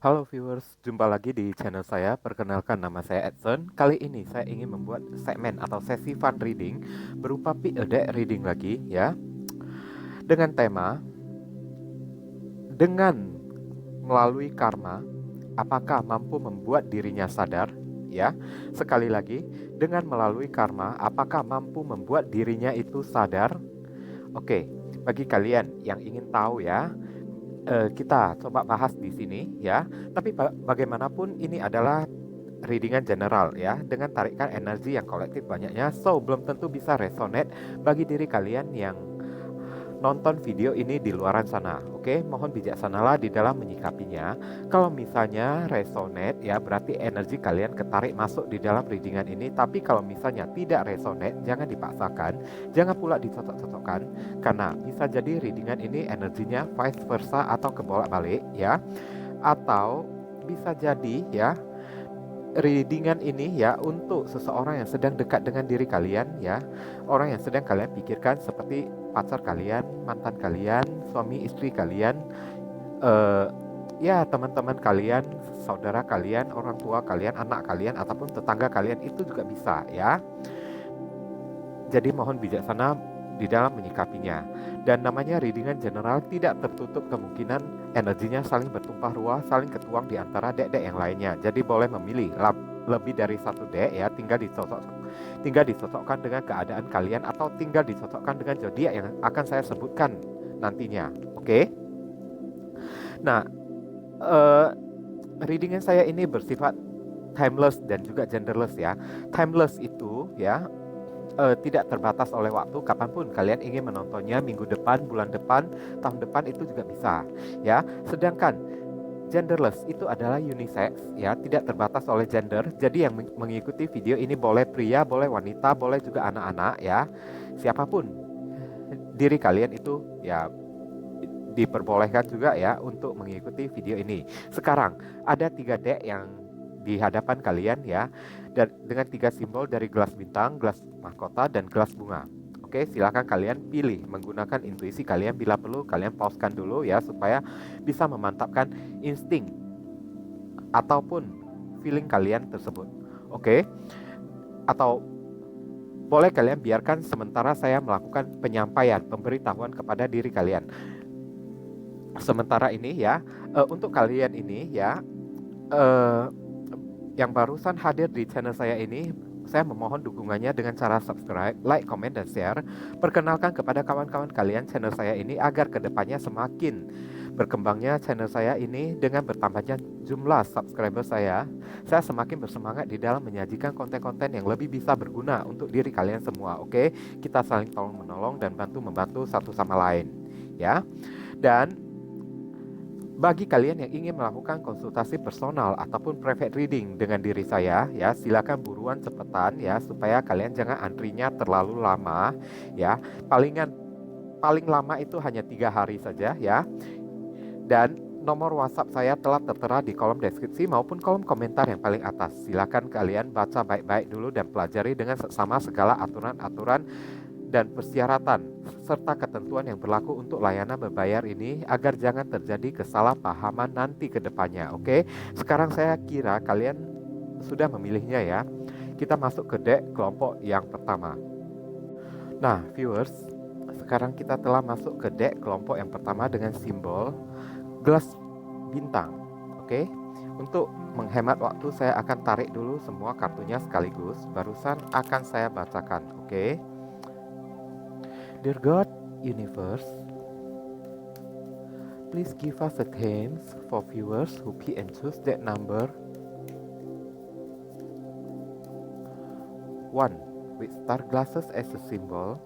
Halo viewers, jumpa lagi di channel saya. Perkenalkan, nama saya Edson. Kali ini saya ingin membuat segmen atau sesi fun reading berupa deck reading lagi ya. Dengan tema dengan melalui karma, apakah mampu membuat dirinya sadar? Ya, sekali lagi, dengan melalui karma, apakah mampu membuat dirinya itu sadar? Oke, bagi kalian yang ingin tahu ya, kita coba bahas di sini ya. Tapi bagaimanapun ini adalah readingan general ya, dengan tarikan energi yang kolektif banyaknya, so belum tentu bisa resonate bagi diri kalian yang nonton video ini di luaran sana. Oke, mohon bijaksanalah di dalam menyikapinya. Kalau misalnya resonate ya, berarti energi kalian ketarik masuk di dalam readingan ini. Tapi kalau misalnya tidak resonate, jangan dipaksakan, jangan pula dicocok-cocokkan, karena bisa jadi readingan ini energinya vice versa atau kebolak-balik ya, atau bisa jadi ya, readingan ini ya untuk seseorang yang sedang dekat dengan diri kalian ya, orang yang sedang kalian pikirkan seperti pacar kalian, mantan kalian, suami istri kalian, eh, ya teman-teman kalian, saudara kalian, orang tua kalian, anak kalian, ataupun tetangga kalian, itu juga bisa ya. Jadi mohon bijaksana di dalam menyikapinya. Dan namanya readingan general, tidak tertutup kemungkinan energinya saling bertumpah ruah, saling ketuang di antara deck-deck yang lainnya. Jadi boleh memilih lebih dari satu deck ya, tinggal dicocokkan dengan keadaan kalian, atau tinggal dicocokkan dengan zodiak yang akan saya sebutkan nantinya. Oke. Nah, eh, readingan saya ini bersifat timeless dan juga genderless ya. Timeless itu ya, tidak terbatas oleh waktu, kapanpun kalian ingin menontonnya, minggu depan, bulan depan, tahun depan, itu juga bisa ya. Sedangkan genderless itu adalah unisex ya, tidak terbatas oleh gender. Jadi yang mengikuti video ini boleh pria, boleh wanita, boleh juga anak-anak ya. Siapapun diri kalian itu ya, diperbolehkan juga ya untuk mengikuti video ini. Sekarang ada 3 deck yang di hadapan kalian ya, dan dengan 3 simbol dari gelas bintang, gelas mahkota, dan gelas bunga. Oke, silakan kalian pilih menggunakan intuisi kalian. Bila perlu kalian pauskan dulu ya, supaya bisa memantapkan insting ataupun feeling kalian tersebut. Oke, atau boleh kalian biarkan sementara saya melakukan penyampaian, pemberitahuan kepada diri kalian. Sementara ini ya, untuk kalian ini ya, eh, yang barusan hadir di channel saya ini, saya memohon dukungannya dengan cara subscribe, like, comment, dan share. Perkenalkan kepada kawan-kawan kalian channel saya ini, agar kedepannya semakin berkembangnya channel saya ini dengan bertambahnya jumlah subscriber saya semakin bersemangat di dalam menyajikan konten-konten yang lebih bisa berguna untuk diri kalian semua. Oke, kita saling tolong menolong dan bantu membantu satu sama lain ya. Dan bagi kalian yang ingin melakukan konsultasi personal ataupun private reading dengan diri saya ya, silakan buruan cepetan ya, supaya kalian jangan antrinya terlalu lama ya. Paling lama itu hanya 3 hari saja ya. Dan nomor WhatsApp saya telah tertera di kolom deskripsi maupun kolom komentar yang paling atas. Silakan kalian baca baik-baik dulu dan pelajari dengan seksama segala aturan-aturan dan persyaratan serta ketentuan yang berlaku untuk layanan berbayar ini, agar jangan terjadi kesalahpahaman nanti ke depannya. Oke, sekarang saya kira kalian sudah memilihnya ya. Kita masuk ke deck kelompok yang pertama. Nah, viewers, sekarang kita telah masuk ke deck kelompok yang pertama dengan simbol gelas bintang. Oke, untuk menghemat waktu saya akan tarik dulu semua kartunya sekaligus, barusan akan saya bacakan. Oke. Dear God, Universe, please give us a chance for viewers who pick and choose that number 1 with star glasses as a symbol.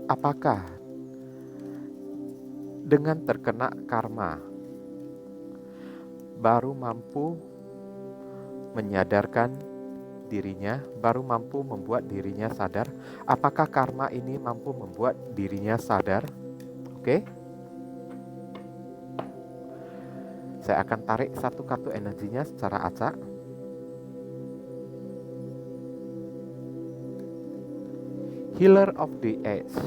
Apakah dengan terkena karma baru mampu menyadarkan dirinya, baru mampu membuat dirinya sadar? Apakah karma ini mampu membuat dirinya sadar? Oke. Saya akan tarik satu kartu energinya secara acak. Healer of the Age.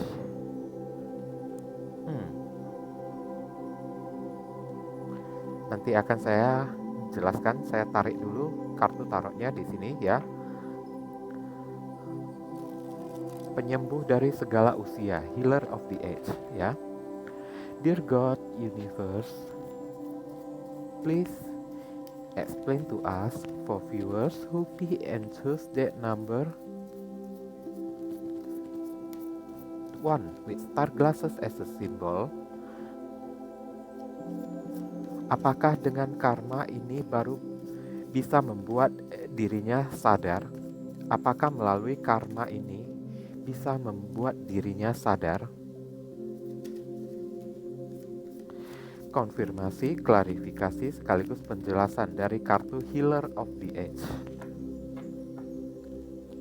nanti akan saya jelaskan. Saya tarik dulu kartu tarotnya di sini ya. Penyembuh dari segala usia, healer of the age ya. Dear God, universe, please explain to us for viewers who pick and choose that number 1 with star glasses as a symbol. Apakah dengan karma ini baru bisa membuat dirinya sadar? Apakah melalui karma ini bisa membuat dirinya sadar? Konfirmasi, klarifikasi, sekaligus penjelasan dari kartu Healer of the Age.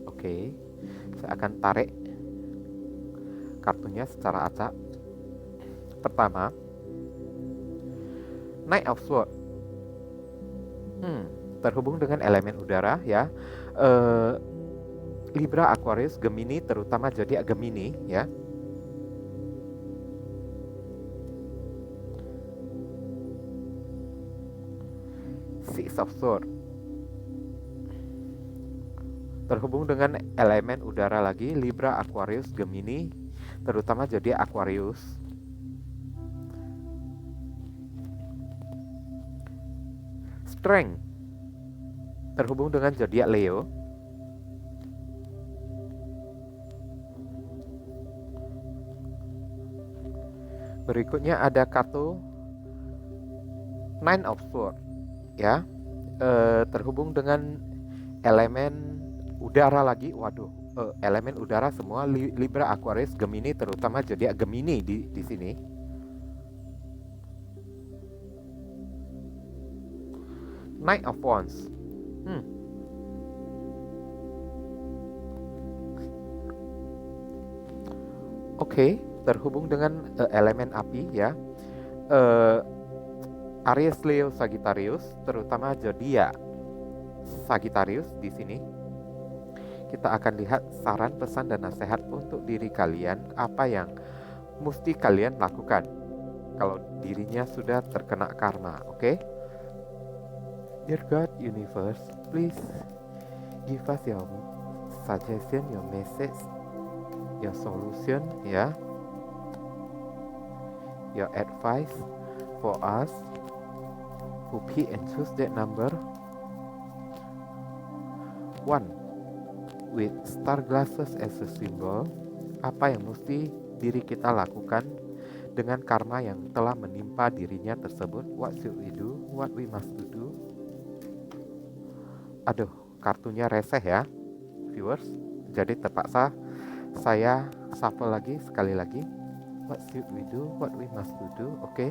Oke, saya akan tarik kartunya secara acak. Pertama, Knight of Swords. Terhubung dengan elemen udara ya. Libra, Aquarius, Gemini, terutama zodiak Gemini ya. Six of Swords. Terhubung dengan elemen udara lagi, Libra, Aquarius, Gemini, terutama zodiak Aquarius. Strength. Terhubung dengan zodiak Leo. Berikutnya ada kartu Nine of Swords ya, terhubung dengan elemen udara lagi. Waduh, elemen udara semua, Libra, Aquarius, Gemini, terutama zodiak Gemini di sini. Knight of Wands. Oke, terhubung dengan elemen api ya. Aries, Leo, Sagittarius, terutama zodiak Sagittarius di sini. Kita akan lihat saran, pesan, dan nasihat untuk diri kalian, apa yang mesti kalian lakukan kalau dirinya sudah terkena karma, oke? Dear God, universe, please give us your suggestion, your message, your solution, ya, your advice for us who pick and choose that number 1 with star glasses as a symbol. Apa yang mesti diri kita lakukan dengan karma yang telah menimpa dirinya tersebut? What should we do? What we must do? Aduh, kartunya reseh ya, viewers. Jadi terpaksa saya shuffle lagi sekali lagi. What should we do? What we must do? Oke.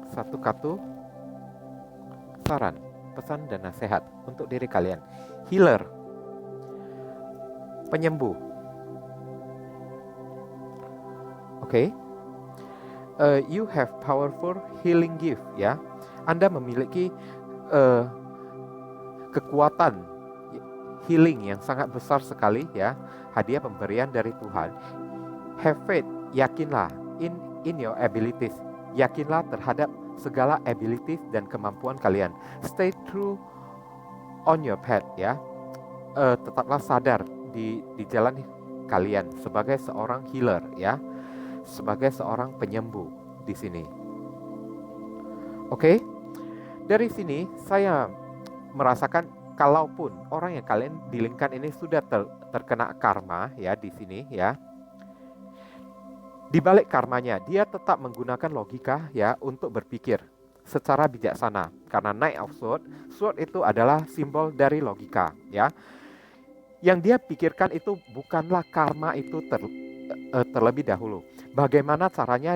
Satu kartu saran, pesan, dan nasihat untuk diri kalian. Healer, penyembuh. Oke. You have powerful healing gift ya. Anda memiliki kekuatan healing yang sangat besar sekali ya. Hadiah pemberian dari Tuhan. Have faith, yakinlah in your abilities. Yakinlah terhadap segala abilities dan kemampuan kalian. Stay true on your path ya. Tetaplah sadar di jalan kalian sebagai seorang healer ya, sebagai seorang penyembuh di sini. Oke. Dari sini saya merasakan kalaupun orang yang kalian dealingkan ini sudah terkena karma ya di sini ya. Di balik karmanya, dia tetap menggunakan logika ya untuk berpikir secara bijaksana. Karena Knight of Swords, sword itu adalah simbol dari logika ya. Yang dia pikirkan itu bukanlah karma itu terlebih dahulu. Bagaimana caranya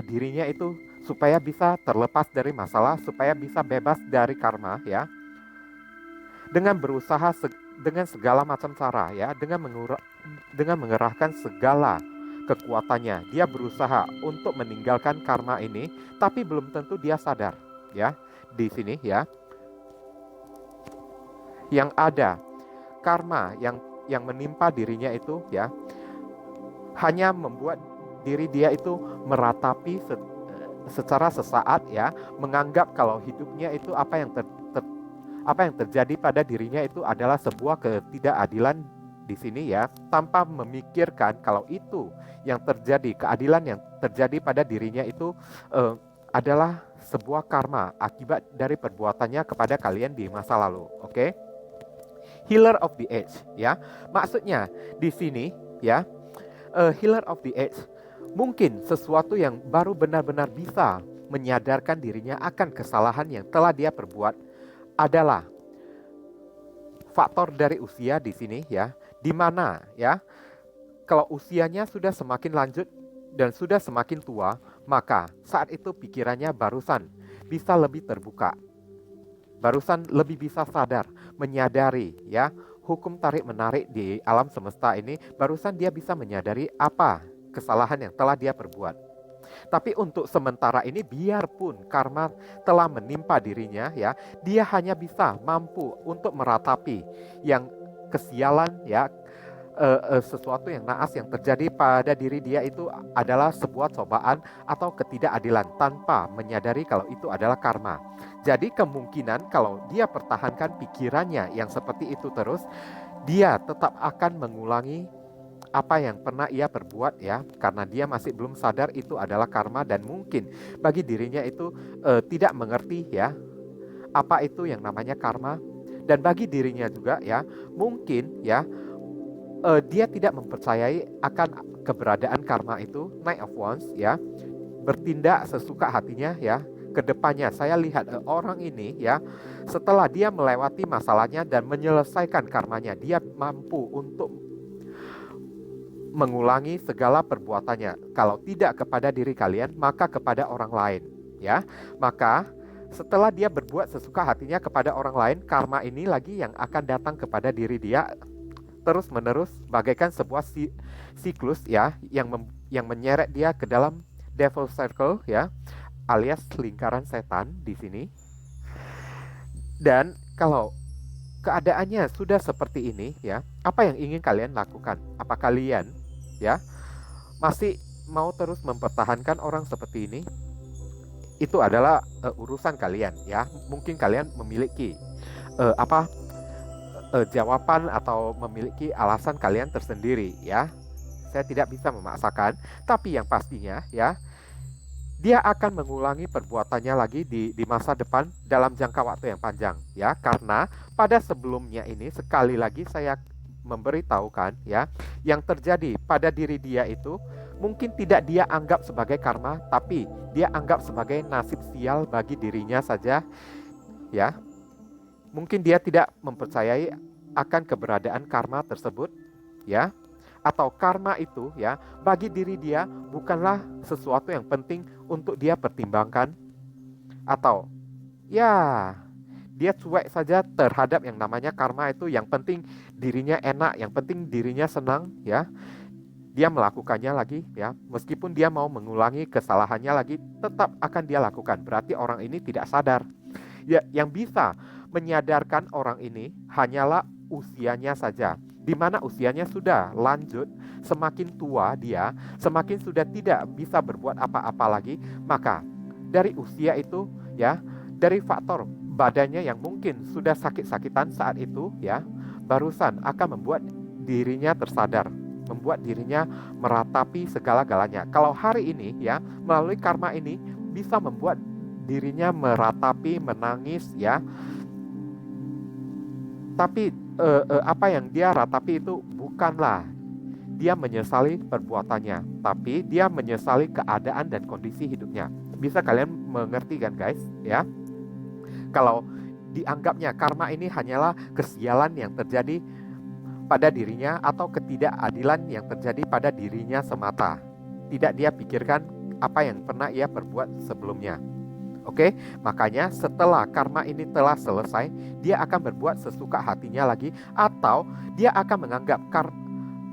dirinya itu supaya bisa terlepas dari masalah, supaya bisa bebas dari karma ya. Dengan berusaha dengan segala macam cara ya, dengan mengerahkan segala kekuatannya, dia berusaha untuk meninggalkan karma ini, tapi belum tentu dia sadar ya di sini ya. Yang ada karma yang menimpa dirinya itu ya hanya membuat diri dia itu meratapi secara sesaat, ya, menganggap kalau hidupnya itu apa yang terjadi pada dirinya itu adalah sebuah ketidakadilan di sini, ya, tanpa memikirkan kalau itu yang terjadi, keadilan yang terjadi pada dirinya itu adalah sebuah karma akibat dari perbuatannya kepada kalian di masa lalu. Oke? Healer of the age, ya. Maksudnya di sini, ya, healer of the age mungkin sesuatu yang baru benar-benar bisa menyadarkan dirinya akan kesalahan yang telah dia perbuat adalah faktor dari usia di sini, ya, di mana, ya, kalau usianya sudah semakin lanjut dan sudah semakin tua, maka saat itu pikirannya barusan bisa lebih terbuka, barusan lebih bisa sadar, menyadari, ya, hukum tarik-menarik di alam semesta ini, barusan dia bisa menyadari apa kesalahan yang telah dia perbuat. Tapi untuk sementara ini, biarpun karma telah menimpa dirinya, ya, dia hanya bisa mampu untuk meratapi yang kesialan, ya, sesuatu yang naas yang terjadi pada diri dia itu adalah sebuah cobaan atau ketidakadilan tanpa menyadari kalau itu adalah karma. Jadi kemungkinan kalau dia pertahankan pikirannya yang seperti itu terus, dia tetap akan mengulangi apa yang pernah ia perbuat, ya, karena dia masih belum sadar itu adalah karma, dan mungkin bagi dirinya itu tidak mengerti, ya, apa itu yang namanya karma, dan bagi dirinya juga, ya, mungkin, ya, dia tidak mempercayai akan keberadaan karma itu. Knight of Wands, ya, bertindak sesuka hatinya, ya, ke depannya. Saya lihat orang ini, ya, setelah dia melewati masalahnya dan menyelesaikan karmanya, dia mampu untuk mengulangi segala perbuatannya. Kalau tidak kepada diri kalian, maka kepada orang lain, ya. Maka setelah dia berbuat sesuka hatinya kepada orang lain, karma ini lagi yang akan datang kepada diri dia terus menerus bagaikan sebuah siklus, ya, yang menyeret dia ke dalam devil circle, ya, alias lingkaran setan di sini. Dan kalau keadaannya sudah seperti ini, ya, apa yang ingin kalian lakukan? Apa kalian, ya, masih mau terus mempertahankan orang seperti ini? Itu adalah urusan kalian, ya. Mungkin kalian memiliki jawaban atau memiliki alasan kalian tersendiri, ya. Saya tidak bisa memaksakan, tapi yang pastinya, ya, dia akan mengulangi perbuatannya lagi di masa depan dalam jangka waktu yang panjang, ya. Karena pada sebelumnya ini, sekali lagi saya memberitahukan, ya, yang terjadi pada diri dia itu mungkin tidak dia anggap sebagai karma, tapi dia anggap sebagai nasib sial bagi dirinya saja, ya. Mungkin dia tidak mempercayai akan keberadaan karma tersebut, ya. Atau karma itu, ya, bagi diri dia bukanlah sesuatu yang penting untuk dia pertimbangkan, atau, ya, dia cuek saja terhadap yang namanya karma itu. Yang penting dirinya enak, yang penting dirinya senang, ya. Dia melakukannya lagi, ya. Meskipun dia mau mengulangi kesalahannya lagi, tetap akan dia lakukan. Berarti orang ini tidak sadar. Ya, yang bisa menyadarkan orang ini hanyalah usianya saja. Di mana usianya sudah lanjut, semakin tua dia, semakin sudah tidak bisa berbuat apa-apa lagi, maka dari usia itu, ya, dari faktor badannya yang mungkin sudah sakit-sakitan saat itu, ya, barusan akan membuat dirinya tersadar, membuat dirinya meratapi segala-galanya. Kalau hari ini, ya, melalui karma ini bisa membuat dirinya meratapi, menangis, ya. Tapi apa yang dia ratapi itu bukanlah dia menyesali perbuatannya, tapi dia menyesali keadaan dan kondisi hidupnya. Bisa kalian mengerti kan, guys, ya? Kalau dianggapnya karma ini hanyalah kesialan yang terjadi pada dirinya atau ketidakadilan yang terjadi pada dirinya semata. Tidak dia pikirkan apa yang pernah ia perbuat sebelumnya. Oke, makanya setelah karma ini telah selesai, dia akan berbuat sesuka hatinya lagi, atau dia akan menganggap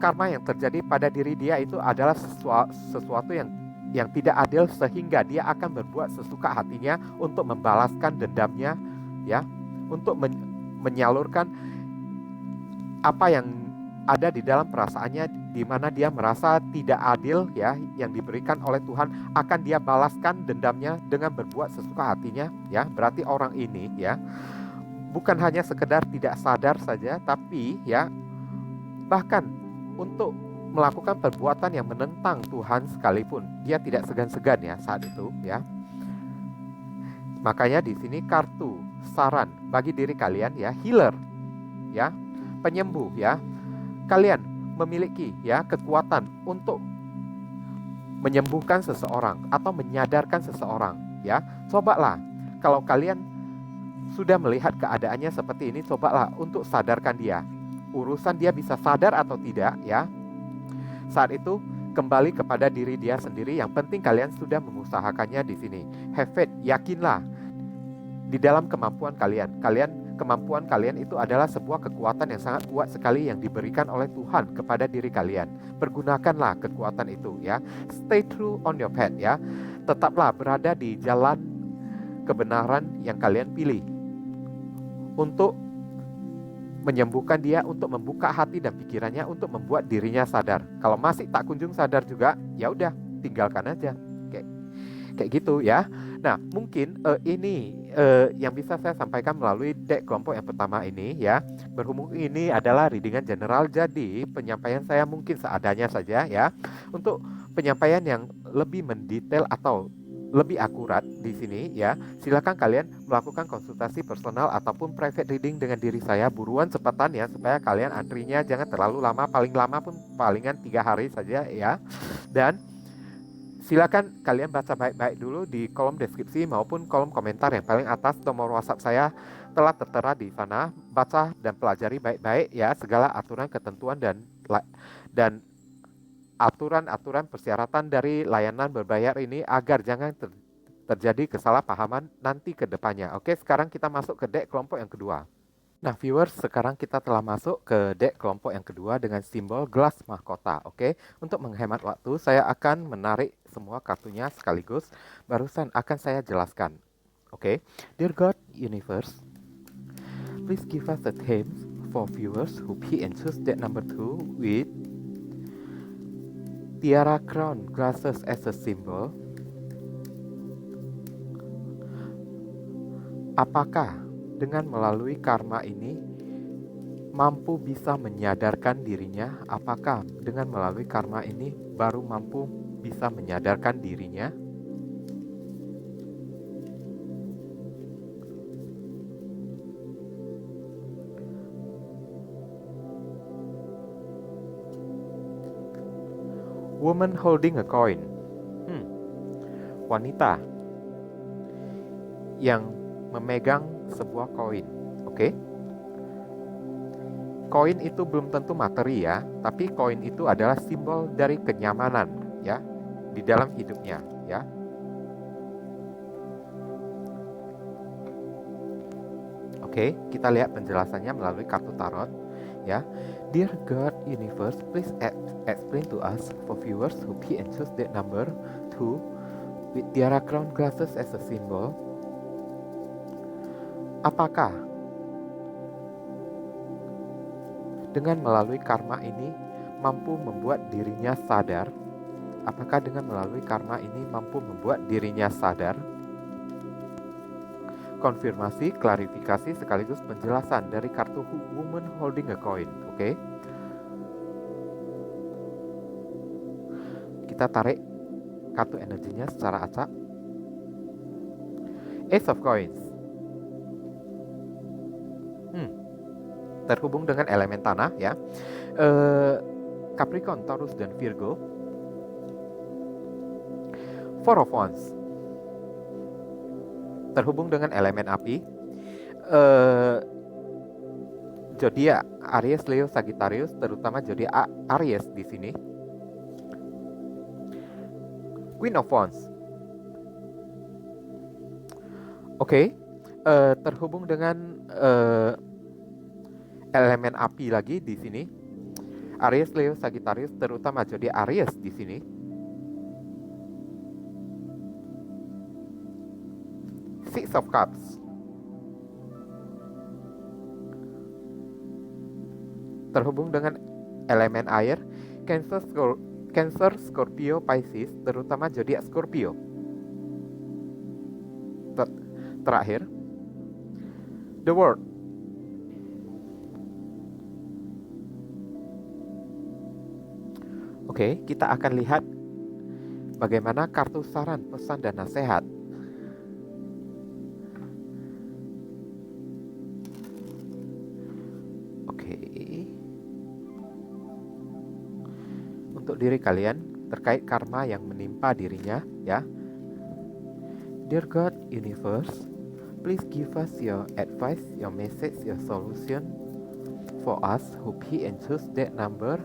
karma yang terjadi pada diri dia itu adalah sesuatu yang tidak adil, sehingga dia akan berbuat sesuka hatinya untuk membalaskan dendamnya, ya, untuk menyalurkan apa yang ada di dalam perasaannya di mana dia merasa tidak adil ya yang diberikan oleh Tuhan, akan dia balaskan dendamnya dengan berbuat sesuka hatinya ya. Berarti orang ini ya bukan hanya sekedar tidak sadar saja, tapi ya bahkan untuk melakukan perbuatan yang menentang Tuhan sekalipun dia tidak segan-segan ya saat itu ya. Makanya di sini kartu saran bagi diri kalian ya, healer ya, penyembuh ya. Kalian memiliki ya kekuatan untuk menyembuhkan seseorang atau menyadarkan seseorang ya. Cobalah kalau kalian sudah melihat keadaannya seperti ini, cobalah untuk sadarkan dia. Urusan dia bisa sadar atau tidak ya. Saat itu kembali kepada diri dia sendiri. Yang penting kalian sudah mengusahakannya di sini. Have faith, yakinlah di dalam kemampuan kalian. Kemampuan kalian itu adalah sebuah kekuatan yang sangat kuat sekali yang diberikan oleh Tuhan kepada diri kalian. Pergunakanlah kekuatan itu ya. Stay true on your path ya. Tetaplah berada di jalan kebenaran yang kalian pilih untuk menyembuhkan dia, untuk membuka hati dan pikirannya, untuk membuat dirinya sadar. Kalau masih tak kunjung sadar juga, ya udah tinggalkan aja. Kayak gitu ya. Nah, mungkin ini yang bisa saya sampaikan melalui deck kelompok yang pertama ini ya. Berhubung ini adalah readingan general, jadi penyampaian saya mungkin seadanya saja ya. Untuk penyampaian yang lebih mendetail atau lebih akurat di sini ya, silakan kalian melakukan konsultasi personal ataupun private reading dengan diri saya. Buruan cepatan ya, supaya kalian antrinya jangan terlalu lama, paling lama pun palingan 3 hari saja ya. Dan silakan kalian baca baik-baik dulu di kolom deskripsi maupun kolom komentar yang paling atas. Nomor WhatsApp saya telah tertera di sana. Baca dan pelajari baik-baik ya segala aturan, ketentuan dan aturan-aturan persyaratan dari layanan berbayar ini agar jangan terjadi kesalahpahaman nanti ke depannya. Oke, sekarang kita masuk ke deck kelompok yang kedua. Nah, viewers, sekarang kita telah masuk ke deck kelompok yang kedua dengan simbol gelas mahkota. Oke, untuk menghemat waktu, saya akan menarik semua kartunya sekaligus. Barusan akan saya jelaskan. Oke, Dear God Universe, please give us the themes for viewers who pick and choose deck number 2 with Tiara Crown Glasses as a symbol. Apakah dengan melalui karma ini mampu bisa menyadarkan dirinya? Apakah dengan melalui karma ini baru mampu bisa menyadarkan dirinya? Woman holding a coin. Wanita yang memegang sebuah koin. Oke. Koin itu belum tentu materi ya, tapi koin itu adalah simbol dari kenyamanan ya di dalam hidupnya ya. Oke, kita lihat penjelasannya melalui kartu tarot ya. Dear God Universe, please explain to us for viewers who pick and choose that number 2 with Tiara Crown Glasses as a symbol. Apakah dengan melalui karma ini mampu membuat dirinya sadar? Apakah dengan melalui karma ini mampu membuat dirinya sadar? Konfirmasi, klarifikasi sekaligus penjelasan dari kartu Woman Holding a Coin. Oke. Kita tarik kartu energinya secara acak. Ace of Coins. Terhubung dengan elemen tanah ya. Capricorn, Taurus dan Virgo. Four of Wands. Terhubung dengan elemen api. Zodiak Aries, Leo, Sagittarius, terutama zodiak Aries di sini. Queen of Wands. Oke, terhubung dengan elemen api lagi di sini. Aries, Leo, Sagittarius, terutama zodiak Aries di sini. Six of Cups. Terhubung dengan elemen air, Cancer, Scorpio, Pisces, terutama zodiak Scorpio. Terakhir, The World. Oke, kita akan lihat bagaimana kartu saran, pesan, dan nasihat. Oke. Untuk diri kalian terkait karma yang menimpa dirinya, ya. Dear God, Universe, please give us your advice, your message, your solution for us who pick and choose that number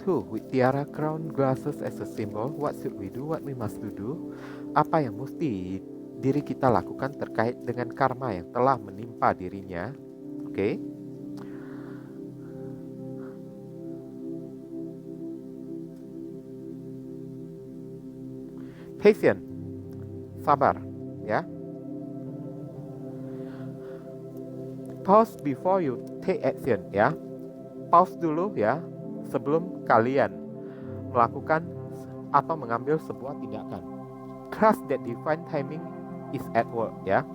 2 with tiara crown glasses as a symbol. What should we do? What we must do? Apa yang mesti diri kita lakukan terkait dengan karma yang telah menimpa dirinya? Oke. Patient, sabar, ya. Pause before you take action, ya. Pause dulu, ya, sebelum kalian melakukan atau mengambil sebuah tindakan. Trust that divine timing is at work, ya.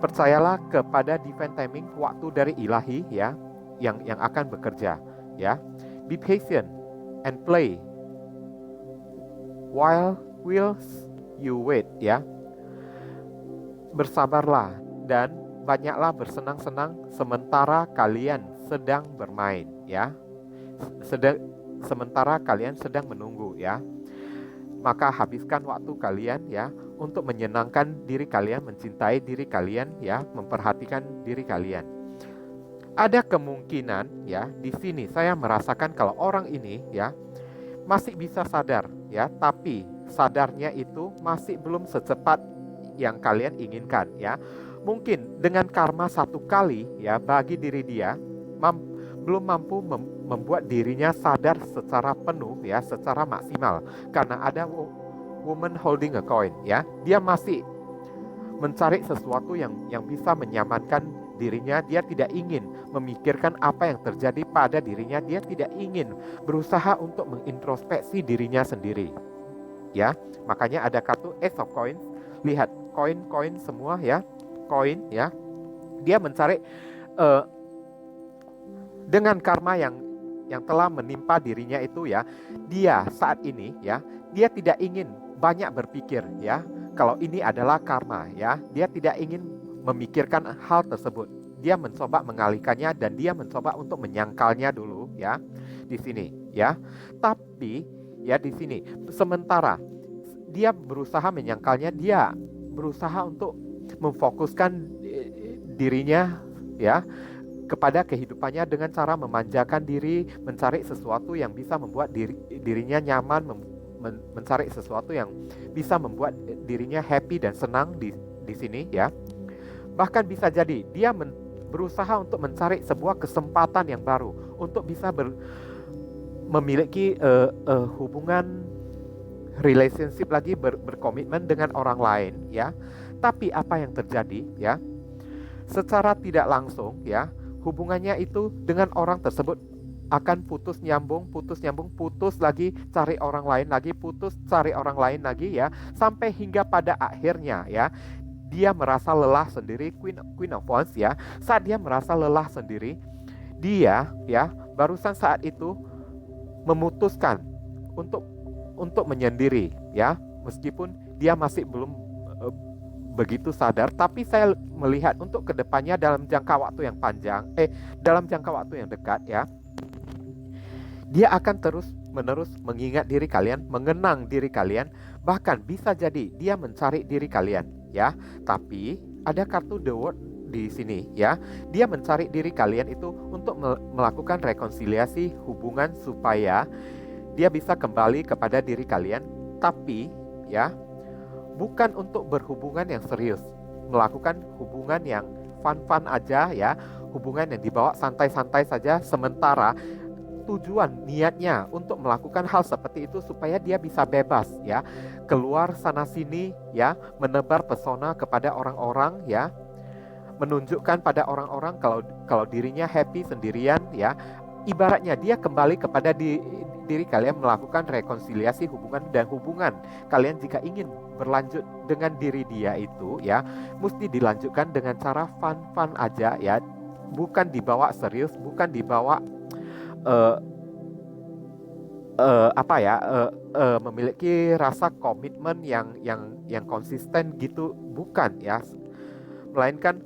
Percayalah kepada divine timing, waktu dari ilahi, ya, yang akan bekerja, ya. Be patient and play while you wait, ya. Bersabarlah dan banyaklah bersenang-senang sementara kalian sedang bermain, ya. Sementara kalian sedang menunggu, ya. Maka habiskan waktu kalian, ya, untuk menyenangkan diri kalian, mencintai diri kalian, ya, memperhatikan diri kalian. Ada kemungkinan, ya, di sini saya merasakan kalau orang ini, ya, masih bisa sadar, ya, tapi sadarnya itu masih belum secepat yang kalian inginkan, ya. Mungkin dengan karma satu kali, ya, bagi diri dia belum mampu membuat dirinya sadar secara penuh, ya, secara maksimal. Karena ada woman holding a coin, ya. Dia masih mencari sesuatu yang bisa menyamankan dirinya. Dia tidak ingin memikirkan apa yang terjadi pada dirinya. Dia tidak ingin berusaha untuk mengintrospeksi dirinya sendiri, ya. Makanya ada kartu Ace of Coins. Lihat koin-koin semua, ya. Koin, ya. Dia mencari dengan karma yang telah menimpa dirinya itu, ya. Dia saat ini, ya, dia tidak ingin banyak berpikir, ya, kalau ini adalah karma, ya. Dia tidak ingin memikirkan hal tersebut. Dia mencoba mengalihkannya dan dia mencoba untuk menyangkalnya dulu, ya, di sini, ya. Tapi, ya, di sini sementara dia berusaha menyangkalnya, dia berusaha untuk memfokuskan dirinya, ya, kepada kehidupannya dengan cara memanjakan diri, mencari sesuatu yang bisa membuat dirinya nyaman, mencari sesuatu yang bisa membuat dirinya happy dan senang di sini, ya. Bahkan bisa jadi dia berusaha untuk mencari sebuah kesempatan yang baru untuk bisa memiliki hubungan relationship lagi, berkomitmen dengan orang lain, ya. Tapi apa yang terjadi, ya? Secara tidak langsung, ya, hubungannya itu dengan orang tersebut akan putus nyambung, putus lagi, cari orang lain lagi, putus, cari orang lain lagi, ya, sampai hingga pada akhirnya, ya, dia merasa lelah sendiri. Queen of Wands, ya. Saat dia merasa lelah sendiri, dia, ya, barusan saat itu memutuskan untuk menyendiri, ya, meskipun dia masih belum begitu sadar, tapi saya melihat untuk kedepannya dalam jangka waktu yang panjang, dalam jangka waktu yang dekat, ya, dia akan terus-menerus mengingat diri kalian, mengenang diri kalian, bahkan bisa jadi dia mencari diri kalian, ya. Tapi ada kartu The World di sini, ya. Dia mencari diri kalian itu untuk melakukan rekonsiliasi hubungan supaya dia bisa kembali kepada diri kalian, tapi, ya, bukan untuk berhubungan yang serius, melakukan hubungan yang fun-fun aja, ya, hubungan yang dibawa santai-santai saja, sementara tujuan niatnya untuk melakukan hal seperti itu supaya dia bisa bebas, ya, keluar sana sini, ya, menebar pesona kepada orang-orang, ya, menunjukkan pada orang-orang kalau dirinya happy sendirian, ya, ibaratnya dia kembali kepada diri kalian, melakukan rekonsiliasi hubungan, dan hubungan kalian jika ingin berlanjut dengan diri dia itu ya mesti dilanjutkan dengan cara fun aja ya, bukan dibawa serius, bukan dibawa uh, memiliki rasa komitmen yang konsisten gitu, bukan ya, melainkan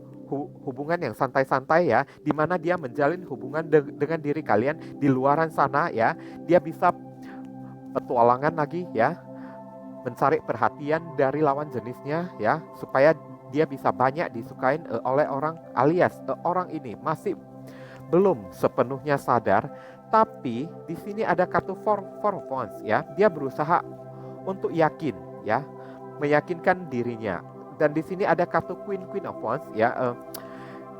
hubungan yang santai-santai ya, di mana dia menjalin hubungan dengan diri kalian di luaran sana ya, dia bisa petualangan lagi ya, mencari perhatian dari lawan jenisnya ya, supaya dia bisa banyak disukain oleh orang, alias orang ini masih belum sepenuhnya sadar. Tapi di sini ada kartu for once ya, dia berusaha untuk yakin ya, meyakinkan dirinya. Dan di sini ada kartu Queen of Wands ya,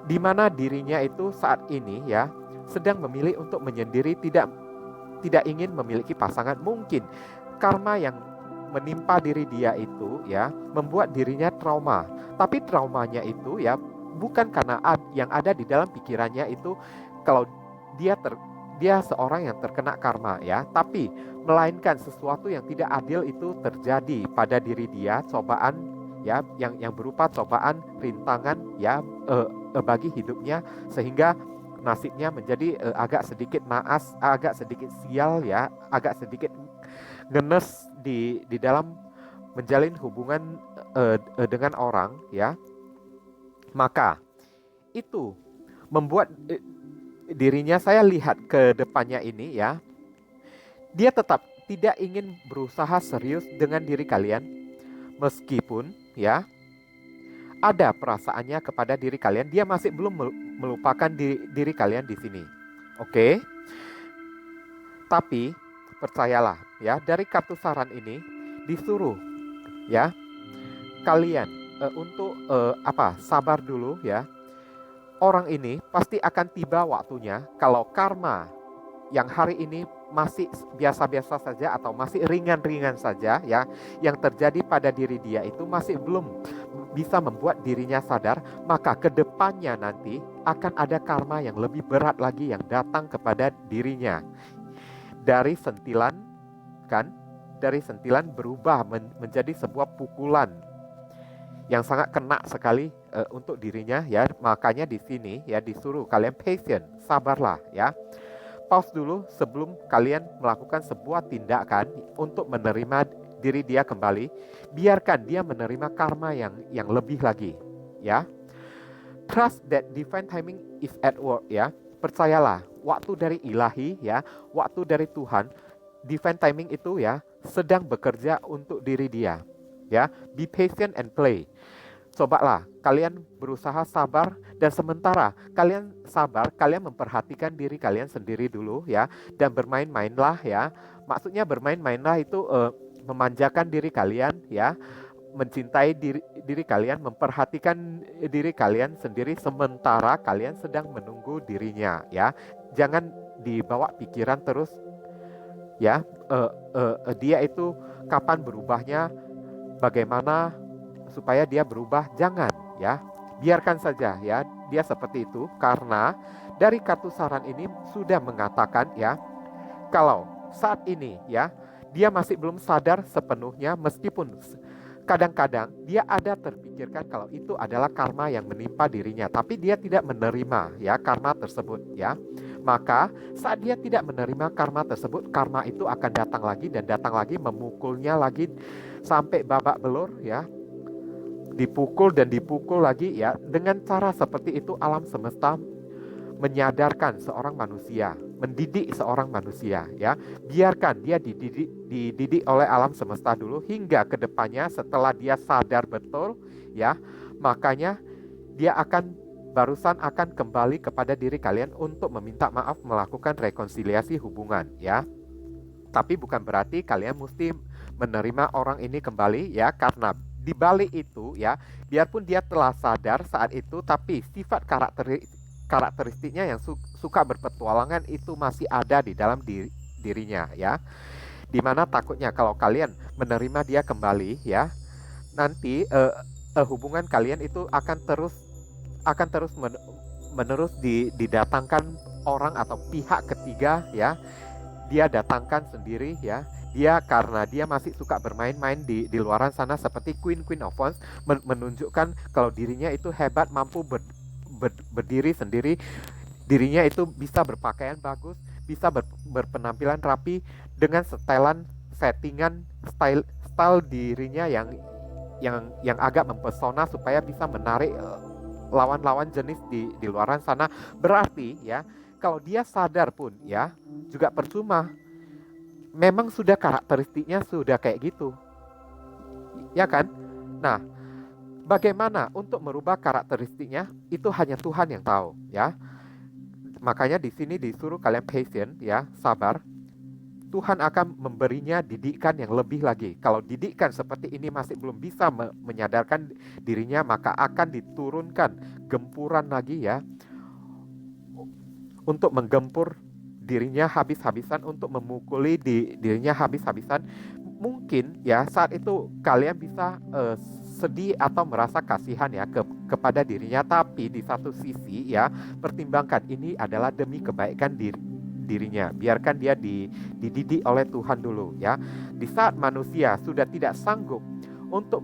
di mana dirinya itu saat ini ya sedang memilih untuk menyendiri, tidak ingin memiliki pasangan. Mungkin karma yang menimpa diri dia itu ya membuat dirinya trauma. Tapi traumanya itu ya bukan karena yang ada di dalam pikirannya itu kalau dia seorang yang terkena karma ya, tapi melainkan sesuatu yang tidak adil itu terjadi pada diri dia, cobaan ya yang berupa cobaan, rintangan ya bagi hidupnya, sehingga nasibnya menjadi agak sedikit naas, agak sedikit sial ya, agak sedikit ngenes di dalam menjalin hubungan dengan orang ya. Maka itu membuat dirinya, saya lihat ke depannya ini ya, dia tetap tidak ingin berusaha serius dengan diri kalian, meskipun ya ada perasaannya kepada diri kalian, dia masih belum melupakan diri kalian di sini. Oke? Tapi percayalah ya, dari kartu saran ini disuruh ya kalian untuk sabar dulu ya. Orang ini pasti akan tiba waktunya, kalau karma yang hari ini masih biasa-biasa saja atau masih ringan-ringan saja ya, yang terjadi pada diri dia itu masih belum bisa membuat dirinya sadar, maka kedepannya nanti akan ada karma yang lebih berat lagi yang datang kepada dirinya. Dari sentilan berubah menjadi sebuah pukulan yang sangat kena sekali untuk dirinya ya. Makanya di sini ya disuruh kalian patient, sabarlah ya. Pause dulu sebelum kalian melakukan sebuah tindakan untuk menerima diri dia kembali. Biarkan dia menerima karma yang lebih lagi ya. Trust that divine timing is at work ya. Percayalah, waktu dari ilahi ya, waktu dari Tuhan, divine timing itu ya sedang bekerja untuk diri dia. Ya, be patient and play. Cobalah kalian berusaha sabar, dan sementara kalian sabar, kalian memperhatikan diri kalian sendiri dulu ya, dan bermain-mainlah ya. Maksudnya bermain-mainlah itu memanjakan diri kalian ya, mencintai diri kalian, memperhatikan diri kalian sendiri sementara kalian sedang menunggu dirinya ya. Jangan dibawa pikiran terus ya, dia itu kapan berubahnya, bagaimana supaya dia berubah, jangan ya. Biarkan saja ya dia seperti itu, karena dari kartu saran ini sudah mengatakan ya, kalau saat ini ya dia masih belum sadar sepenuhnya, meskipun kadang-kadang dia ada terpikirkan kalau itu adalah karma yang menimpa dirinya, tapi dia tidak menerima ya karma tersebut ya. Maka saat dia tidak menerima karma tersebut, karma itu akan datang lagi dan datang lagi, memukulnya lagi sampai babak belur ya, dipukul dan dipukul lagi ya. Dengan cara seperti itu alam semesta menyadarkan seorang manusia, mendidik seorang manusia ya. Biarkan dia dididik oleh alam semesta dulu, hingga kedepannya setelah dia sadar betul ya, makanya dia barusan akan kembali kepada diri kalian untuk meminta maaf, melakukan rekonsiliasi hubungan ya. Tapi bukan berarti kalian mesti menerima orang ini kembali ya, karena di balik itu ya, biarpun dia telah sadar saat itu, tapi sifat karakteristiknya yang suka berpetualangan itu masih ada di dalam dirinya ya. Dimana takutnya kalau kalian menerima dia kembali ya, nanti hubungan kalian itu akan terus menerus didatangkan orang atau pihak ketiga ya, dia datangkan sendiri ya. Dia karena dia masih suka bermain-main di luaran sana seperti Queen of Wands, menunjukkan kalau dirinya itu hebat, mampu berdiri sendiri, dirinya itu bisa berpakaian bagus, bisa berpenampilan rapi dengan setelan settingan style style dirinya yang agak mempesona supaya bisa menarik lawan-lawan jenis di luaran sana. Berarti ya, kalau dia sadar pun ya juga percuma. Memang sudah karakteristiknya sudah kayak gitu, ya kan? Nah, bagaimana untuk merubah karakteristiknya itu hanya Tuhan yang tahu, ya. Makanya di sini disuruh kalian patient, ya, sabar. Tuhan akan memberinya didikan yang lebih lagi. Kalau didikan seperti ini masih belum bisa menyadarkan dirinya, maka akan diturunkan gempuran lagi ya, untuk menggempur dirinya habis-habisan, untuk memukuli dirinya habis-habisan. Mungkin ya saat itu kalian bisa sedih atau merasa kasihan ya kepada dirinya, tapi di satu sisi ya pertimbangkan ini adalah demi kebaikan dirinya. Biarkan dia dididik oleh Tuhan dulu ya. Di saat manusia sudah tidak sanggup untuk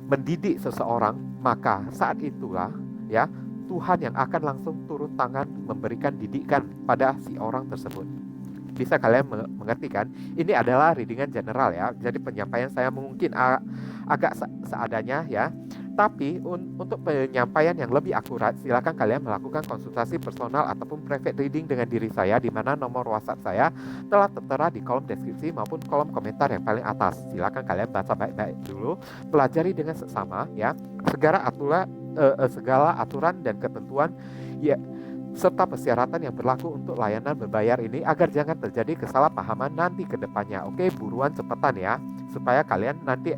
mendidik seseorang, maka saat itulah ya Tuhan yang akan langsung turun tangan memberikan didikan pada si orang tersebut. Bisa kalian mengerti kan? Ini adalah readingan general ya. Jadi penyampaian saya mungkin agak seadanya ya. Tapi untuk penyampaian yang lebih akurat, silakan kalian melakukan konsultasi personal ataupun private reading dengan diri saya, di mana nomor WhatsApp saya telah tertera di kolom deskripsi maupun kolom komentar yang paling atas. Silakan kalian baca baik-baik dulu, pelajari dengan seksama ya. Segala aturan dan ketentuan ya, serta persyaratan yang berlaku untuk layanan berbayar ini, agar jangan terjadi kesalahpahaman nanti ke depannya. Oke, buruan cepetan ya, supaya kalian nanti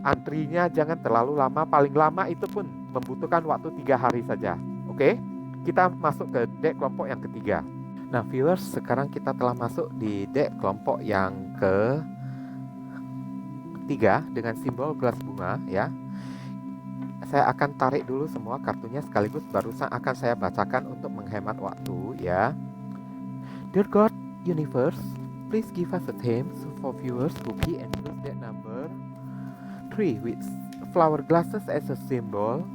antrinya jangan terlalu lama. Paling lama itu pun membutuhkan waktu 3 hari saja. Oke, kita masuk ke deck kelompok yang ketiga. Nah viewers, sekarang kita telah masuk di deck kelompok yang ketiga dengan simbol gelas bunga ya. Saya akan tarik dulu semua kartunya sekaligus, barusan akan saya bacakan untuk menghemat waktu ya. Dear God, Universe, please give us a theme for viewers who key and choose that number 3 with flower glasses as a symbol.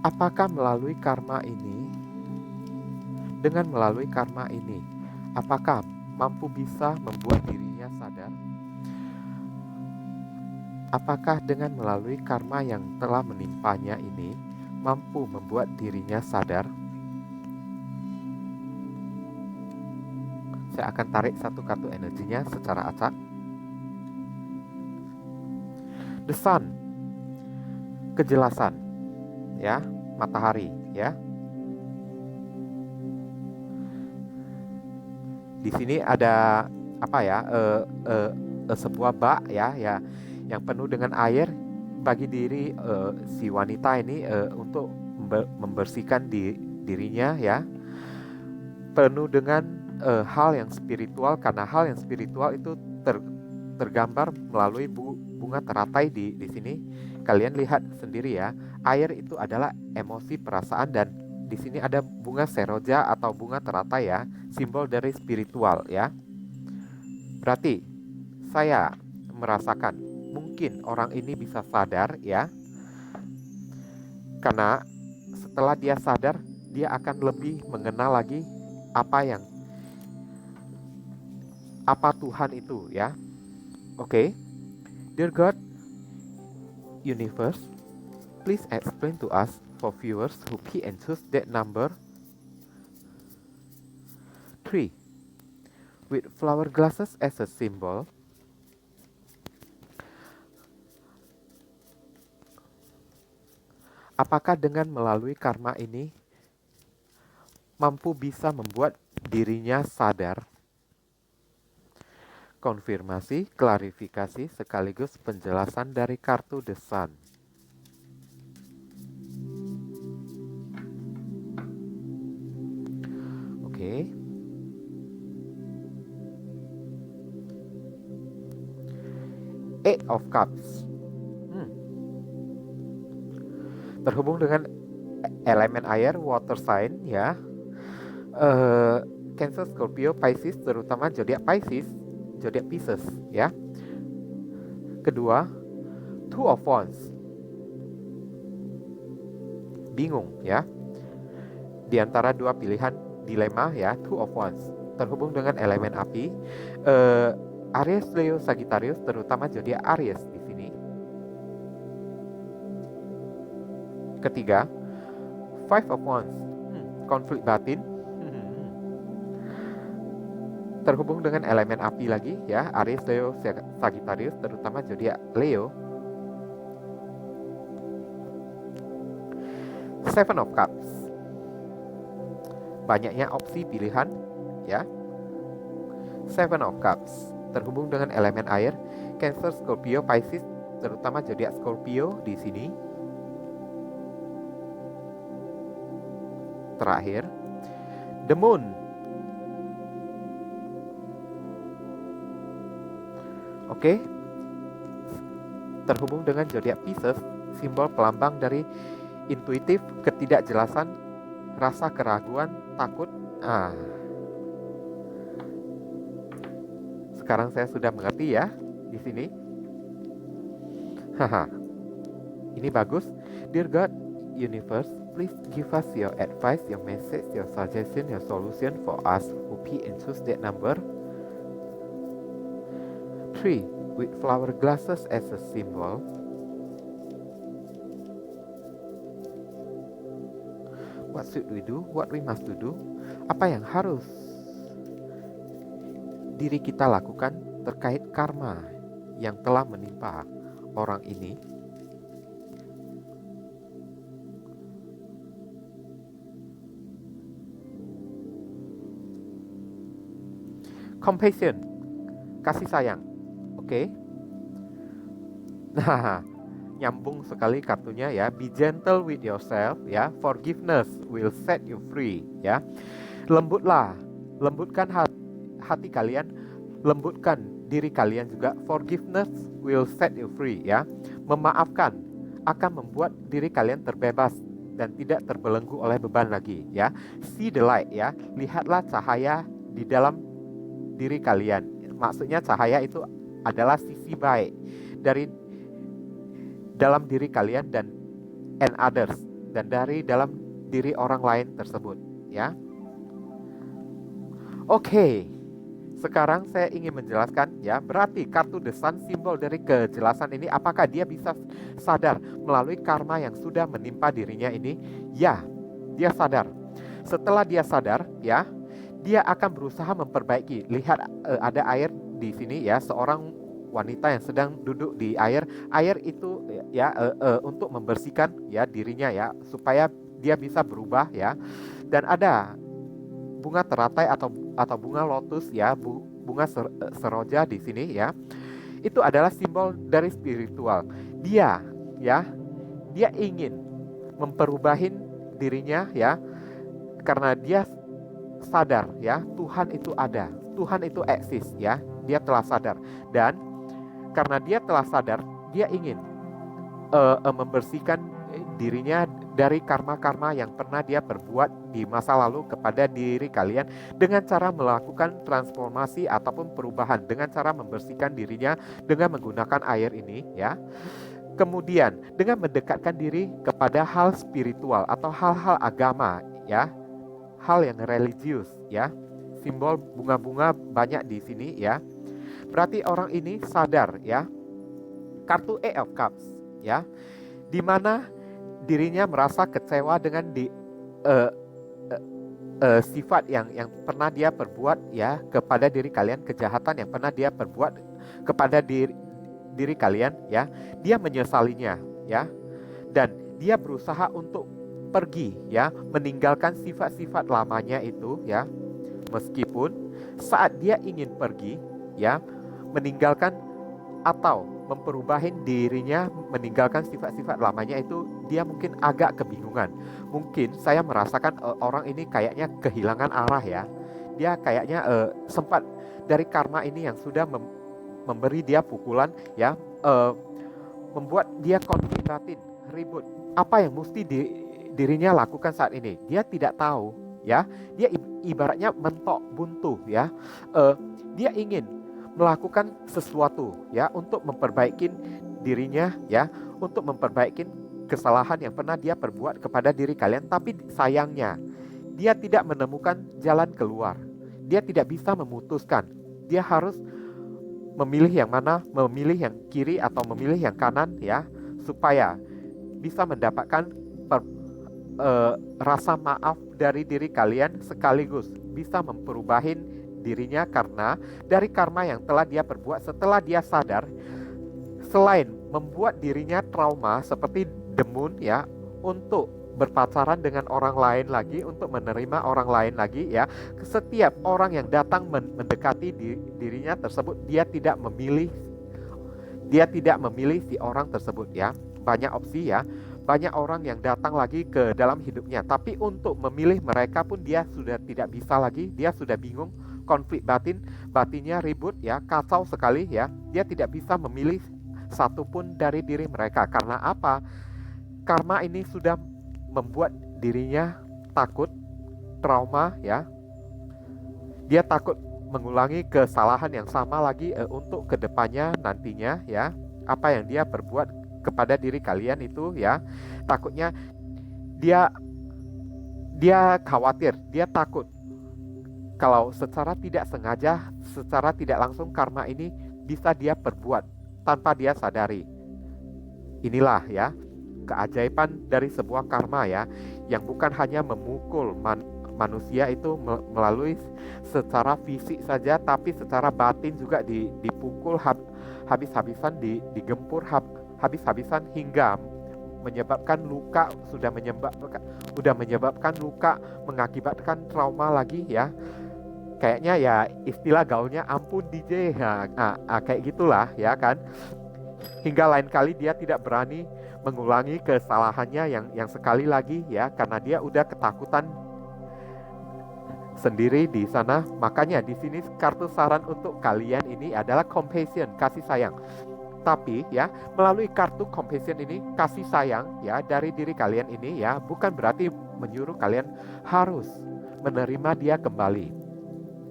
Apakah melalui karma ini, dengan melalui karma ini, apakah mampu bisa membuat dirinya sadar? Apakah dengan melalui karma yang telah menimpanya ini mampu membuat dirinya sadar? Saya akan tarik satu kartu energinya secara acak. The Sun, kejelasan, ya, matahari, ya. Di sini ada apa ya? Sebuah bak ya, yang penuh dengan air bagi diri si wanita ini untuk membersihkan dirinya ya, penuh dengan hal yang spiritual, karena hal yang spiritual itu tergambar melalui bunga teratai di sini. Kalian lihat sendiri ya, air itu adalah emosi, perasaan, dan di sini ada bunga seroja atau bunga teratai ya, simbol dari spiritual ya. Berarti saya merasakan mungkin orang ini bisa sadar ya, karena setelah dia sadar, dia akan lebih mengenal lagi apa Tuhan itu ya. Oke. Dear God, Universe, please explain to us for viewers who key and choose that number 3 with flower glasses as a symbol. Apakah dengan melalui karma ini mampu bisa membuat dirinya sadar? Konfirmasi, klarifikasi, sekaligus penjelasan dari kartu The Sun. Oke. Eight of Cups. terhubung dengan elemen air, water sign ya. Cancer, Scorpio, Pisces, terutama zodiak Pisces, zodiak Pisces ya. Kedua, Two of Wands. Bingung ya. Di antara dua pilihan dilema ya, Two of Wands. Terhubung dengan elemen api, Aries, Leo, Sagittarius, terutama zodiak Aries di sini. Ketiga, Five of Wands. Konflik batin. Terhubung dengan elemen api lagi ya, Aries, Leo, Sagittarius, terutama zodiak Leo. Seven of Cups. Banyaknya opsi pilihan ya. Seven of Cups terhubung dengan elemen air, Cancer, Scorpio, Pisces, terutama zodiak Scorpio di sini. Terakhir, The Moon. Oke. Terhubung dengan zodiak Pisces, simbol pelambang dari intuitif, ketidakjelasan, rasa keraguan, takut. Sekarang saya sudah mengerti ya di sini. Ini bagus. Dear God, Universe, please give us your advice, your message, your suggestion, your solution for us who pick and choose that number 3 with flower glasses as a symbol. What should we do? What we must do? Apa yang harus diri kita lakukan terkait karma yang telah menimpa orang ini? Compassion, kasih sayang. Oke. Nah, nyambung sekali kartunya ya. Be gentle with yourself ya. Forgiveness will set you free ya. Lembutlah, lembutkan hati kalian, lembutkan diri kalian juga. Forgiveness will set you free ya. Memaafkan akan membuat diri kalian terbebas dan tidak terbelenggu oleh beban lagi ya. See the light ya. Lihatlah cahaya di dalam diri kalian. Maksudnya cahaya itu adalah sisi baik dari dalam diri kalian dan others, dan dari dalam diri orang lain tersebut ya. Oke. Sekarang saya ingin menjelaskan ya, berarti kartu The Sun simbol dari kejelasan ini, apakah dia bisa sadar melalui karma yang sudah menimpa dirinya ini? Ya, dia sadar. Setelah dia sadar ya, dia akan berusaha memperbaiki. Lihat ada air di sini ya, seorang wanita yang sedang duduk di air. Air itu ya untuk membersihkan ya dirinya ya, supaya dia bisa berubah ya. Dan ada bunga teratai atau bunga lotus ya, bunga seroja di sini ya. Itu adalah simbol dari spiritual. Dia ingin memperubahin dirinya ya, karena dia sadar ya, Tuhan itu ada, Tuhan itu eksis ya, dia telah sadar. Dan karena dia telah sadar, dia ingin membersihkan dirinya dari karma-karma yang pernah dia perbuat di masa lalu kepada diri kalian, dengan cara melakukan transformasi ataupun perubahan, dengan cara membersihkan dirinya dengan menggunakan air ini ya. Kemudian dengan mendekatkan diri kepada hal spiritual atau hal-hal agama ya, hal yang religius ya. Simbol bunga-bunga banyak di sini ya. Berarti orang ini sadar ya. Kartu Eight of Cups ya, di mana dirinya merasa kecewa dengan sifat yang pernah dia perbuat ya kepada diri kalian, kejahatan yang pernah dia perbuat kepada diri kalian ya. Dia menyesalinya ya, dan dia berusaha untuk pergi ya, meninggalkan sifat-sifat lamanya itu ya. Meskipun saat dia ingin pergi ya, meninggalkan atau memperubahin dirinya, meninggalkan sifat-sifat lamanya itu, dia mungkin agak kebingungan. Mungkin saya merasakan orang ini kayaknya kehilangan arah ya. Dia kayaknya sempat dari karma ini yang sudah memberi dia pukulan ya, membuat dia konflik batin, ribut apa yang mesti dirinya lakukan saat ini. Dia tidak tahu, ya. Dia ibaratnya mentok buntu, ya. Dia ingin melakukan sesuatu, ya, untuk memperbaiki dirinya, ya, untuk memperbaiki kesalahan yang pernah dia perbuat kepada diri kalian. Tapi sayangnya dia tidak menemukan jalan keluar. Dia tidak bisa memutuskan. Dia harus memilih yang mana, memilih yang kiri atau memilih yang kanan, ya, supaya bisa mendapatkan rasa maaf dari diri kalian, sekaligus bisa memperubahin dirinya karena dari karma yang telah dia perbuat setelah dia sadar. Selain membuat dirinya trauma seperti demun, ya, untuk berpacaran dengan orang lain lagi, untuk menerima orang lain lagi, ya, setiap orang yang datang mendekati dirinya tersebut, dia tidak memilih si orang tersebut, ya. Banyak opsi, ya, banyak orang yang datang lagi ke dalam hidupnya, tapi untuk memilih mereka pun dia sudah tidak bisa lagi. Dia sudah bingung, konflik batinnya ribut, ya, kacau sekali, ya. Dia tidak bisa memilih satupun dari diri mereka. Karena apa? Karma ini sudah membuat dirinya takut, trauma, ya. Dia takut mengulangi kesalahan yang sama lagi untuk kedepannya nantinya, ya. Apa yang dia perbuat kepada diri kalian itu, ya. Takutnya dia khawatir, dia takut kalau secara tidak sengaja, secara tidak langsung karma ini bisa dia perbuat tanpa dia sadari. Inilah, ya, keajaiban dari sebuah karma, ya, yang bukan hanya memukul manusia itu melalui secara fisik saja, tapi secara batin juga dipukul habis-habisan, digempur habis-habisan hingga menyebabkan luka, sudah menyebabkan luka, mengakibatkan trauma lagi, ya. Kayaknya, ya, istilah gaulnya ampun DJ, kayak gitulah, ya kan. Hingga lain kali dia tidak berani mengulangi kesalahannya yang sekali lagi, ya, karena dia udah ketakutan sendiri di sana. Makanya di sini kartu saran untuk kalian ini adalah compassion, kasih sayang. Tapi, ya, melalui kartu compassion ini, kasih sayang, ya, dari diri kalian ini, ya, bukan berarti menyuruh kalian harus menerima dia kembali.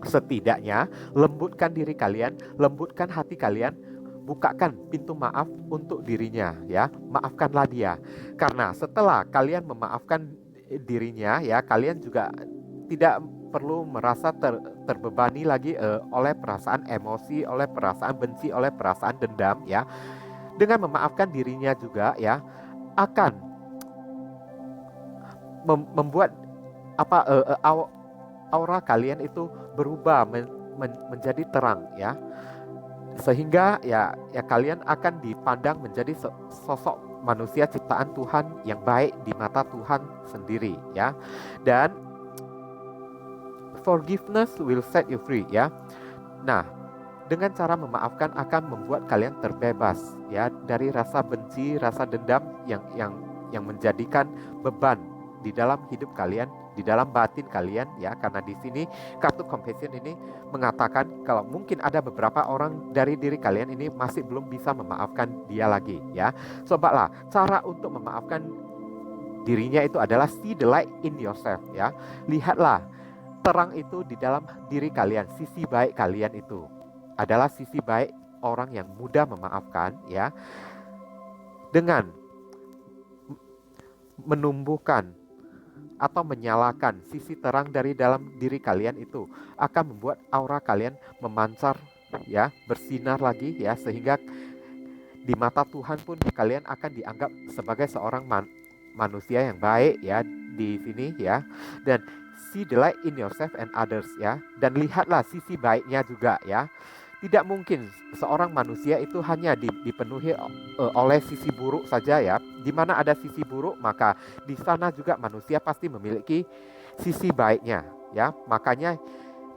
Setidaknya lembutkan diri kalian, lembutkan hati kalian, bukakan pintu maaf untuk dirinya, ya. Maafkanlah dia. Karena setelah kalian memaafkan dirinya, ya, kalian juga tidak perlu merasa terbebani lagi oleh perasaan emosi, oleh perasaan benci, oleh perasaan dendam, ya. Dengan memaafkan dirinya juga, ya, akan membuat aura kalian itu berubah menjadi terang, ya. Sehingga, ya kalian akan dipandang menjadi sosok manusia ciptaan Tuhan yang baik di mata Tuhan sendiri, ya. Dan forgiveness will set you free, ya. Nah, dengan cara memaafkan akan membuat kalian terbebas, ya, dari rasa benci, rasa dendam yang menjadikan beban di dalam hidup kalian, di dalam batin kalian, ya. Karena di sini kartu compassion ini mengatakan kalau mungkin ada beberapa orang dari diri kalian ini masih belum bisa memaafkan dia lagi, ya. Cobalah cara untuk memaafkan dirinya itu adalah see the light in yourself, ya. Lihatlah terang itu di dalam diri kalian. Sisi baik kalian itu adalah sisi baik orang yang mudah memaafkan, ya. Dengan menumbuhkan atau menyalakan sisi terang dari dalam diri kalian itu akan membuat aura kalian memancar, ya, bersinar lagi, ya, sehingga di mata Tuhan pun kalian akan dianggap sebagai seorang manusia yang baik, ya, di sini, ya. Dan see the light in yourself and others, ya. Dan lihatlah sisi baiknya juga, ya. Tidak mungkin seorang manusia itu hanya dipenuhi oleh sisi buruk saja, ya. Di mana ada sisi buruk, maka di sana juga manusia pasti memiliki sisi baiknya, ya. Makanya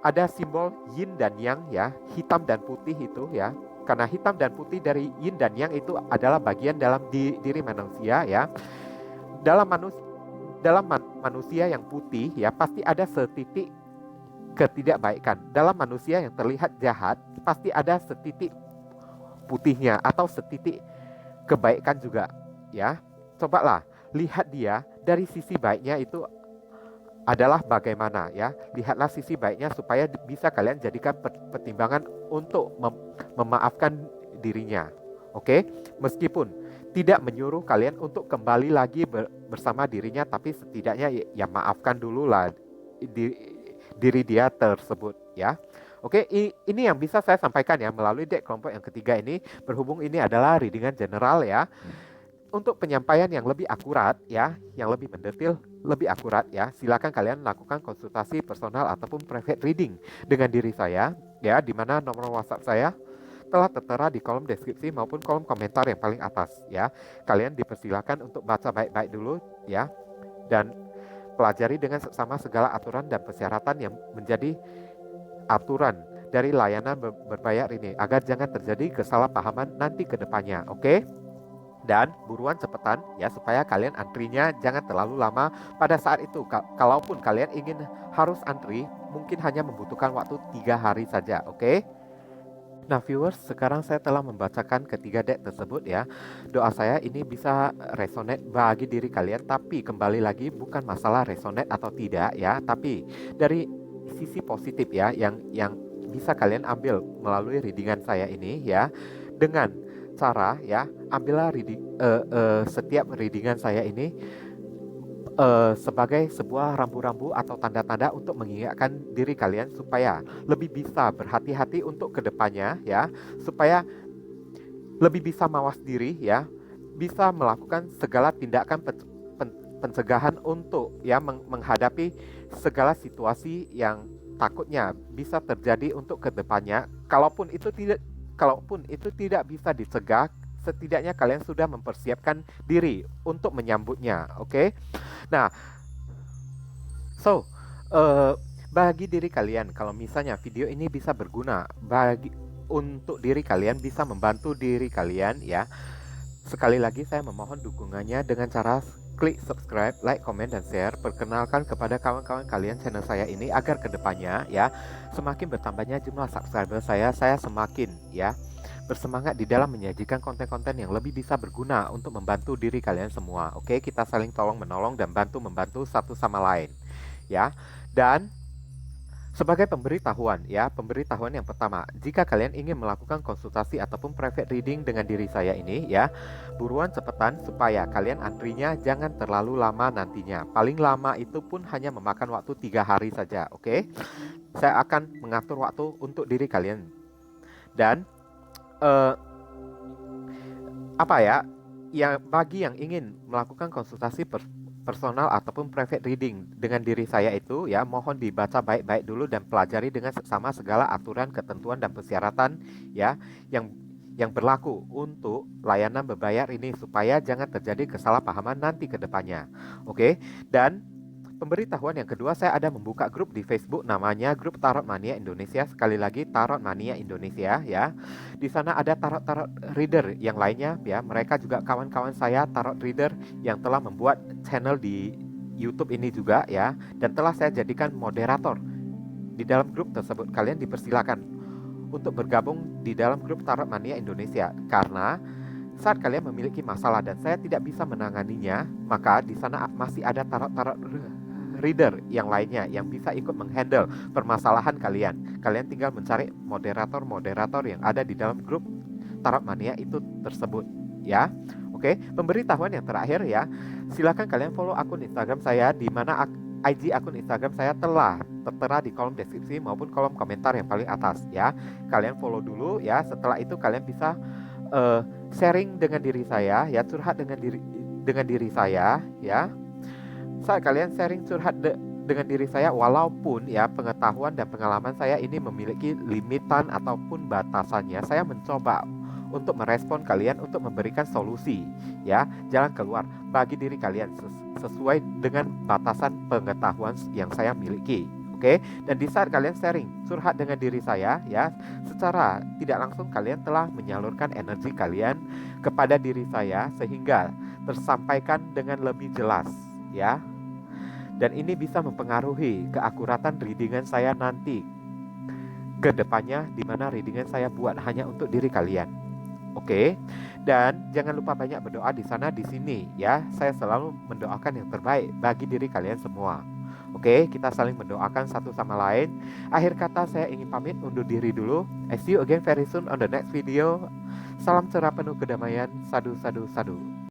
ada simbol yin dan yang, ya, hitam dan putih itu, ya. Karena hitam dan putih dari yin dan yang itu adalah bagian dalam diri manusia, ya. Dalam manusia yang putih, ya, pasti ada setitik ketidakbaikan. Dalam manusia yang terlihat jahat, pasti ada setitik putihnya atau setitik kebaikan juga, ya. Cobalah lihat dia dari sisi baiknya itu adalah bagaimana ya. Lihatlah sisi baiknya supaya bisa kalian jadikan pertimbangan untuk memaafkan dirinya. Oke, meskipun tidak menyuruh kalian untuk kembali lagi bersama dirinya, tapi setidaknya ya maafkan dulu lah diri dia tersebut ya. Oke, ini yang bisa saya sampaikan ya melalui deck kelompok yang ketiga ini, berhubung ini adalah readingan general ya. Untuk penyampaian yang lebih akurat ya, yang lebih mendetil, lebih akurat ya, silakan kalian lakukan konsultasi personal ataupun private reading dengan diri saya ya, di mana nomor WhatsApp saya telah tertera di kolom deskripsi maupun kolom komentar yang paling atas ya. Kalian dipersilakan untuk baca baik-baik dulu ya, dan pelajari dengan seksama segala aturan dan persyaratan yang menjadi aturan dari layanan berbayar ini, agar jangan terjadi kesalahpahaman nanti ke depannya. Oke? Dan buruan cepetan ya, supaya kalian antrinya jangan terlalu lama pada saat itu. Kalaupun kalian ingin harus antri, mungkin hanya membutuhkan waktu 3 hari saja. Oke? Nah viewers, sekarang saya telah membacakan ketiga deck tersebut ya. Doa saya ini bisa resonate bagi diri kalian, tapi kembali lagi bukan masalah resonate atau tidak ya, tapi dari sisi positif ya, yang bisa kalian ambil melalui readingan saya ini ya. Dengan cara ya, ambillah setiap readingan saya ini sebagai sebuah rambu-rambu atau tanda-tanda untuk mengingatkan diri kalian supaya lebih bisa berhati-hati untuk kedepannya ya, supaya lebih bisa mawas diri ya, bisa melakukan segala tindakan pencegahan untuk ya menghadapi segala situasi yang takutnya bisa terjadi untuk kedepannya. Kalaupun itu tidak bisa dicegah, setidaknya kalian sudah mempersiapkan diri untuk menyambutnya. Oke? Nah, bagi diri kalian, kalau misalnya video ini bisa berguna untuk diri kalian, bisa membantu diri kalian ya, sekali lagi saya memohon dukungannya dengan cara klik subscribe, like, comment, dan share. Perkenalkan kepada kawan-kawan kalian channel saya ini, agar kedepannya ya, semakin bertambahnya jumlah subscriber saya semakin ya bersemangat di dalam menyajikan konten-konten yang lebih bisa berguna untuk membantu diri kalian semua. Oke, kita saling tolong menolong dan bantu-membantu satu sama lain ya. Dan sebagai pemberitahuan ya, pemberitahuan yang pertama, jika kalian ingin melakukan konsultasi ataupun private reading dengan diri saya ini ya, buruan cepetan supaya kalian antrinya jangan terlalu lama nantinya. Paling lama itu pun hanya memakan waktu 3 hari saja. Oke? Saya akan mengatur waktu untuk diri kalian. Dan bagi yang ingin melakukan konsultasi personal ataupun private reading dengan diri saya itu ya, mohon dibaca baik-baik dulu dan pelajari dengan seksama segala aturan, ketentuan, dan persyaratan ya yang berlaku untuk layanan berbayar ini, supaya jangan terjadi kesalahpahaman nanti ke depannya. Oke? Dan pemberitahuan yang kedua, saya ada membuka grup di Facebook, namanya Grup Tarot Mania Indonesia. Sekali lagi, Tarot Mania Indonesia ya. Di sana ada tarot reader yang lainnya ya. Mereka juga kawan-kawan saya tarot reader yang telah membuat channel di YouTube ini juga ya, dan telah saya jadikan moderator di dalam grup tersebut. Kalian dipersilakan untuk bergabung di dalam Grup Tarot Mania Indonesia, karena saat kalian memiliki masalah dan saya tidak bisa menanganinya, maka di sana masih ada tarot reader yang lainnya yang bisa ikut menghandle permasalahan kalian. Kalian tinggal mencari moderator-moderator yang ada di dalam grup Tarot Mania itu tersebut ya. Oke, pemberitahuan yang terakhir ya, silakan kalian follow akun Instagram saya, di mana IG akun Instagram saya telah tertera di kolom deskripsi maupun kolom komentar yang paling atas ya. Kalian follow dulu ya. Setelah itu kalian bisa sharing dengan diri saya ya, curhat dengan diri saya ya. Saat kalian sharing curhat dengan diri saya, walaupun ya pengetahuan dan pengalaman saya ini memiliki limitan ataupun batasannya, saya mencoba untuk merespon kalian, untuk memberikan solusi ya, jalan keluar bagi diri kalian sesuai dengan batasan pengetahuan yang saya miliki. Oke, dan di saat kalian sharing curhat dengan diri saya ya, secara tidak langsung kalian telah menyalurkan energi kalian kepada diri saya sehingga tersampaikan dengan lebih jelas ya. Dan ini bisa mempengaruhi keakuratan readingan saya nanti ke depannya, di mana readingan saya buat hanya untuk diri kalian. Oke, dan jangan lupa banyak berdoa di sana di sini ya. Saya selalu mendoakan yang terbaik bagi diri kalian semua. Oke, kita saling mendoakan satu sama lain. Akhir kata saya ingin pamit undur diri dulu. I see you again very soon on the next video. Salam cerah penuh kedamaian. Sadu, sadu, sadu.